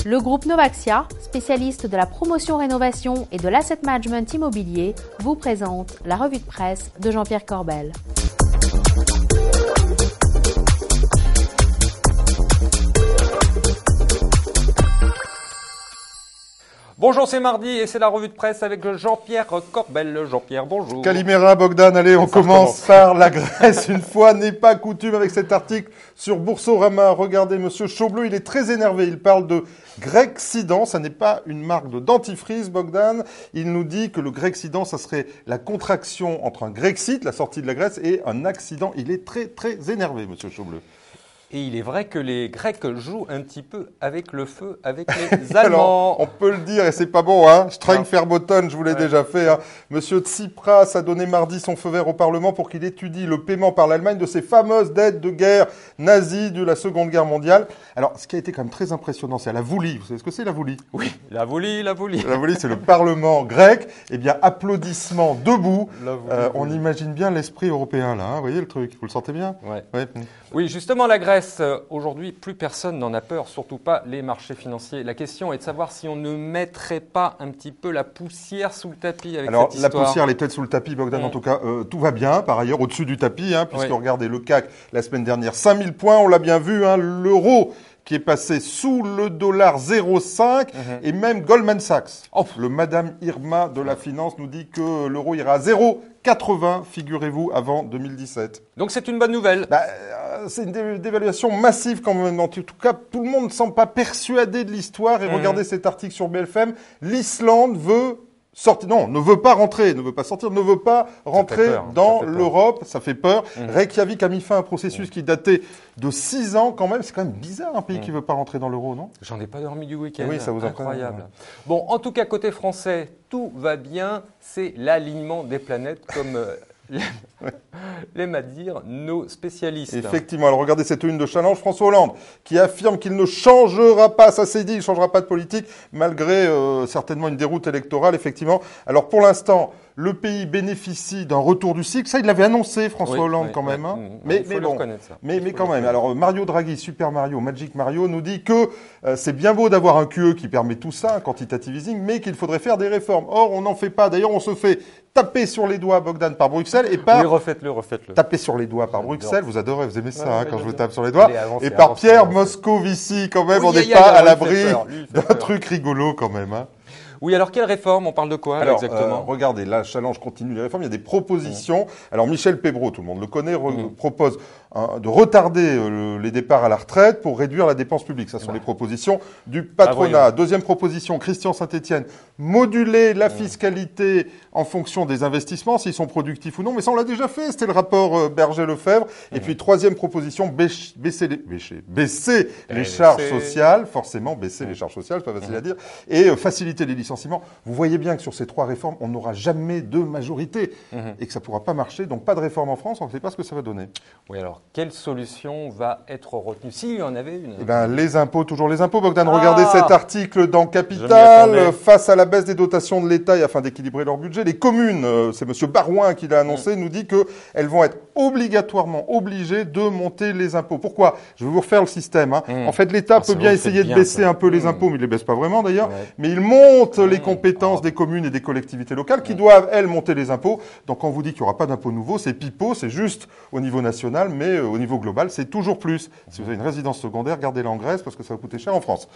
Le groupe Novaxia, spécialiste de la promotion-rénovation et de l'asset management immobilier, vous présente la revue de presse de Jean-Pierre Corbel. Bonjour, c'est mardi et c'est la revue de presse avec Jean-Pierre Corbel. Jean-Pierre, bonjour. Calimera, Bogdan, allez, on commence par la Grèce. Une fois n'est pas coutume avec cet article sur Boursorama. Regardez, monsieur Chaubleu, il est très énervé. Il parle de Grexcident. Ça n'est pas une marque de dentifrice, Bogdan. Il nous dit que le Grexcident, ça serait la contraction entre un Grexit, la sortie de la Grèce, et un accident. Il est très, très énervé, monsieur Chaubleu. Et il est vrai que les Grecs jouent un petit peu avec le feu, avec les Allemands. Alors, on peut le dire, et c'est pas bon, hein. Streng Verboten, je vous l'ai déjà fait, hein. Monsieur Tsipras a donné mardi son feu vert au Parlement pour qu'il étudie le paiement par l'Allemagne de ces fameuses dettes de guerre nazies de la Seconde Guerre mondiale. Alors, ce qui a été quand même très impressionnant, c'est à la Voulie. Vous savez ce que c'est, la Voulie? Oui, la Voulie. La Voulie, c'est le Parlement grec. Eh bien, applaudissements debout. On imagine bien l'esprit européen, là, hein. Vous voyez le truc? Vous le sentez bien? Ouais. Oui, justement, la Grèce, aujourd'hui, plus personne n'en a peur, surtout pas les marchés financiers. La question est de savoir si on ne mettrait pas un petit peu la poussière sous le tapis avec cette histoire. La poussière, elle est peut-être sous le tapis, Bogdan, en tout cas, tout va bien. Par ailleurs, au-dessus du tapis, hein, puisque regardez le CAC la semaine dernière, 5000 points, on l'a bien vu, hein, l'euro qui est passé sous le dollar 0,5 et même Goldman Sachs, le Madame Irma de la finance, nous dit que l'euro ira à 0,80, figurez-vous, avant 2017. Donc c'est une bonne nouvelle. C'est une dévaluation massive quand même. En tout cas, tout le monde ne semble pas persuadé de l'histoire. Et regardez cet article sur BFM. L'Islande veut sortir, non, ne veut pas rentrer, ne veut pas sortir, ne veut pas rentrer dans l'Europe. Ça fait peur. Reykjavik a mis fin à un processus qui datait de 6 ans quand même. C'est quand même bizarre un pays qui veut pas rentrer dans l'euro, non? J'en ai pas dormi du week-end. Oui, ça vous incroyable. Bon, en tout cas, côté français, tout va bien. C'est l'alignement des planètes comme l'aiment à dire nos spécialistes. Effectivement. Alors regardez cette une de Challenge, François Hollande, qui affirme qu'il ne changera pas, ça c'est dit, il ne changera pas de politique, malgré certainement une déroute électorale, effectivement. Alors pour l'instant, le pays bénéficie d'un retour du cycle. Ça, il l'avait annoncé, François Hollande, quand même. Hein. Mais bon, mais quand même. Alors, Mario Draghi, Super Mario, Magic Mario, nous dit que c'est bien beau d'avoir un QE qui permet tout ça, un quantitative easing, mais qu'il faudrait faire des réformes. Or, on n'en fait pas. D'ailleurs, on se fait taper sur les doigts, Bogdan, par Bruxelles et par... Oui, refaites-le. Taper sur les doigts par Bruxelles. Vous adorez, vous aimez ça, quand je vous tape sur les doigts. Et par Pierre Moscovici, quand même. On n'est pas à l'abri d'un truc rigolo, quand même, hein. Oui, alors quelle réforme? On parle de quoi exactement? Regardez, là, Challenge continue les réformes. Il y a des propositions. Alors, Michel Pébreau, tout le monde le connaît, propose de retarder les départs à la retraite pour réduire la dépense publique. Ça sont les propositions du patronat. Deuxième proposition, Christian Saint-Etienne, moduler la fiscalité en fonction des investissements, s'ils sont productifs ou non. Mais ça, on l'a déjà fait. C'était le rapport Berger-Lefebvre. Et puis, troisième proposition, baisser les charges sociales. Forcément, baisser les charges sociales, c'est pas facile à dire. Et faciliter les licenciements. Vous voyez bien que sur ces trois réformes, on n'aura jamais de majorité et que ça ne pourra pas marcher. Donc, pas de réforme en France, on ne sait pas ce que ça va donner. Oui, alors, quelle solution va être retenue? S'il y en avait une. Eh bien, les impôts, toujours les impôts. Bogdan, regardez cet article dans Capital. Face à la baisse des dotations de l'État et afin d'équilibrer leur budget, les communes, c'est M. Barouin qui l'a annoncé, nous dit qu'elles vont être obligatoirement obligées de monter les impôts. Pourquoi? Je vais vous refaire le système. Hein. En fait, l'État peut bien essayer de baisser un peu les impôts, mais il ne les baisse pas vraiment d'ailleurs. Mais il monte les compétences des communes et des collectivités locales qui doivent, elles, monter les impôts. Donc, quand on vous dit qu'il n'y aura pas d'impôts nouveaux, c'est pipeau, c'est juste au niveau national, mais au niveau global, c'est toujours plus. Si vous avez une résidence secondaire, gardez-la en Grèce parce que ça va coûter cher en France.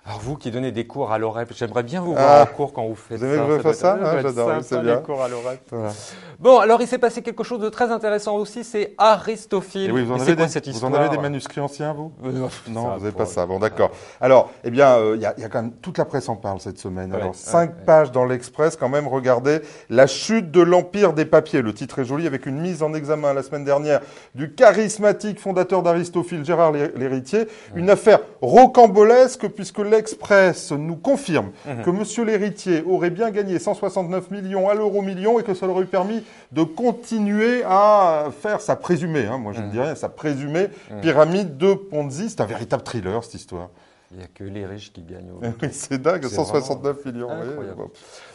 Alors vous qui donnez des cours à l'OREP, j'aimerais bien vous voir en cours quand vous faites ça. Vous aimez que je fasse ça? J'adore, c'est bien. Les cours à l'OREP. Voilà. Bon, alors il s'est passé quelque chose de très intéressant aussi, c'est Aristophile. Et oui, vous en avez des manuscrits anciens, vous? Non, vous n'avez pas ça. Bon, d'accord. Alors, il y a quand même, toute la presse en parle cette semaine. Alors, 5 pages dans l'Express, quand même, regardez, la chute de l'empire des papiers. Le titre est joli, avec une mise en examen la semaine dernière du charismatique fondateur d'Aristophile, Gérard Lhéritier. Une affaire rocambolesque, puisque l'Express nous confirme que Monsieur Lhéritier aurait bien gagné 169 millions à l'euro million et que ça leur aurait permis de continuer à faire sa présumée, moi je ne dis rien, sa présumée pyramide de Ponzi. C'est un véritable thriller cette histoire. Il n'y a que les riches qui gagnent. Oui, c'est dingue, 169 millions. Incroyable.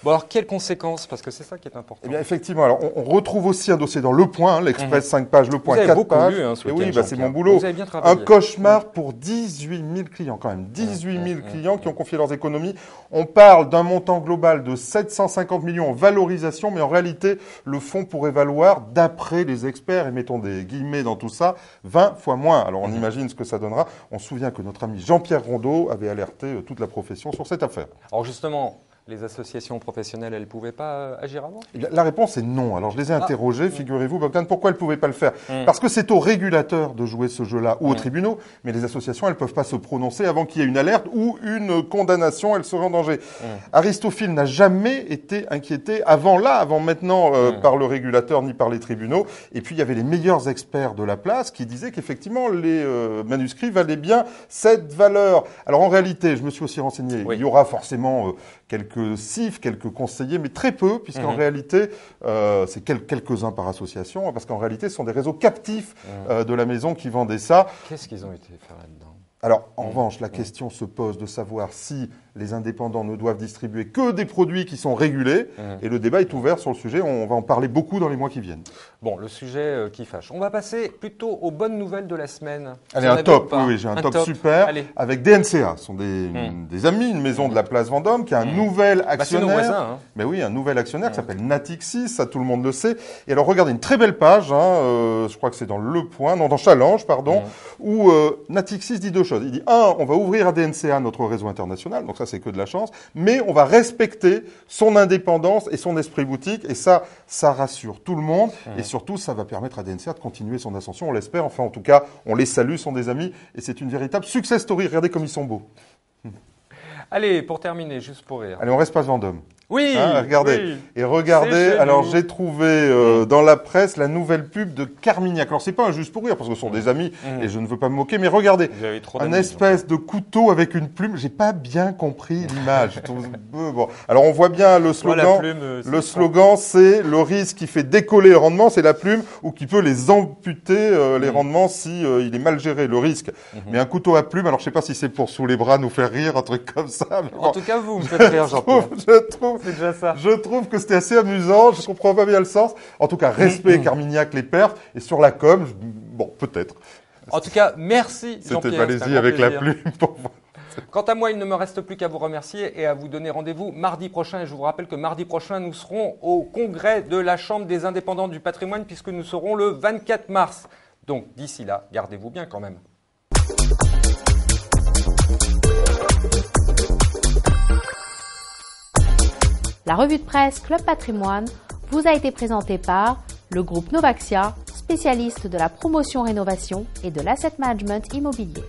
Bon, alors, quelles conséquences? Parce que c'est ça qui est important. Eh bien, effectivement, alors, on retrouve aussi un dossier dans Le Point, l'Express 5 pages, Le Point 4 pages. Lu, et oui, c'est mon boulot. Vous avez bien travaillé. Un cauchemar pour 18 000 clients, quand même. 18 000 clients qui ont confié leurs économies. On parle d'un montant global de 750 millions en valorisation, mais en réalité, le fonds pourrait valoir, d'après les experts, et mettons des guillemets dans tout ça, 20 fois moins. Alors, on imagine ce que ça donnera. On se souvient que notre ami Jean-Pierre Rondeau avait alerté toute la profession sur cette affaire. Alors justement, les associations professionnelles, elles ne pouvaient pas agir avant? La réponse est non. Alors je les ai interrogés, figurez-vous, Bogdan, pourquoi elles ne pouvaient pas le faire? Parce que c'est aux régulateurs de jouer ce jeu-là ou aux tribunaux, mais les associations, elles ne peuvent pas se prononcer avant qu'il y ait une alerte ou une condamnation, elles seraient en danger. Aristophil n'a jamais été inquiété avant maintenant par le régulateur ni par les tribunaux. Et puis il y avait les meilleurs experts de la place qui disaient qu'effectivement les manuscrits valaient bien cette valeur. Alors en réalité, je me suis aussi renseigné, il y aura forcément quelques CIF, quelques conseillers, mais très peu, puisqu'en réalité, c'est quelques-uns par association, parce qu'en réalité, ce sont des réseaux captifs de la maison qui vendaient ça. Qu'est-ce qu'ils ont été faire là-dedans? Alors, en revanche, la question se pose de savoir si les indépendants ne doivent distribuer que des produits qui sont régulés. Et le débat est ouvert sur le sujet. On va en parler beaucoup dans les mois qui viennent. Bon, le sujet qui fâche. On va passer plutôt aux bonnes nouvelles de la semaine. Allez, un top. Oui, j'ai un top super. Allez. Avec DNCA. Ce sont des amis, une maison de la place Vendôme qui a un nouvel actionnaire. C'est nos voisins. Mais oui, un nouvel actionnaire qui s'appelle Natixis. Ça, tout le monde le sait. Et alors, regardez, une très belle page. Je crois que c'est dans Le Point, non, dans Challenge, pardon, où Natixis dit deux choses. Il dit, on va ouvrir à DNCA notre réseau international. Donc ça, c'est que de la chance. Mais on va respecter son indépendance et son esprit boutique. Et ça rassure tout le monde. Et surtout, ça va permettre à DNCA de continuer son ascension. On l'espère. Enfin, en tout cas, on les salue, sont des amis. Et c'est une véritable success story. Regardez comme ils sont beaux. Allez, pour terminer, juste pour rire. Allez, on reste pas Vendôme. Oui, regardez. Oui. Et regardez, alors j'ai trouvé dans la presse la nouvelle pub de Carmignac. Alors c'est pas un juste pour rire parce que ce sont des amis et je ne veux pas me moquer, mais regardez, un espèce de couteau avec une plume. J'ai pas bien compris l'image. Bon. Alors on voit bien le slogan. Le slogan, c'est le risque qui fait décoller le rendement, c'est la plume ou qui peut les amputer les rendements si il est mal géré, le risque. Mais un couteau à plume, alors je sais pas si c'est pour sous les bras nous faire rire, un truc comme ça. Mais en tout cas, vous me faites rire, Jean-Pierre. C'est déjà ça. Je trouve que c'était assez amusant. Je comprends pas bien le sens. En tout cas, respect Carmignac, les perfs. Et sur la com, bon, peut-être. En tout cas, merci Jean-Pierre. C'était Malaisie avec la plume. Quant à moi, il ne me reste plus qu'à vous remercier et à vous donner rendez-vous mardi prochain. Et je vous rappelle que mardi prochain, nous serons au congrès de la Chambre des indépendants du patrimoine puisque nous serons le 24 mars. Donc, d'ici là, gardez-vous bien quand même. La revue de presse Club Patrimoine vous a été présentée par le groupe Novaxia, spécialiste de la promotion rénovation et de l'asset management immobilier.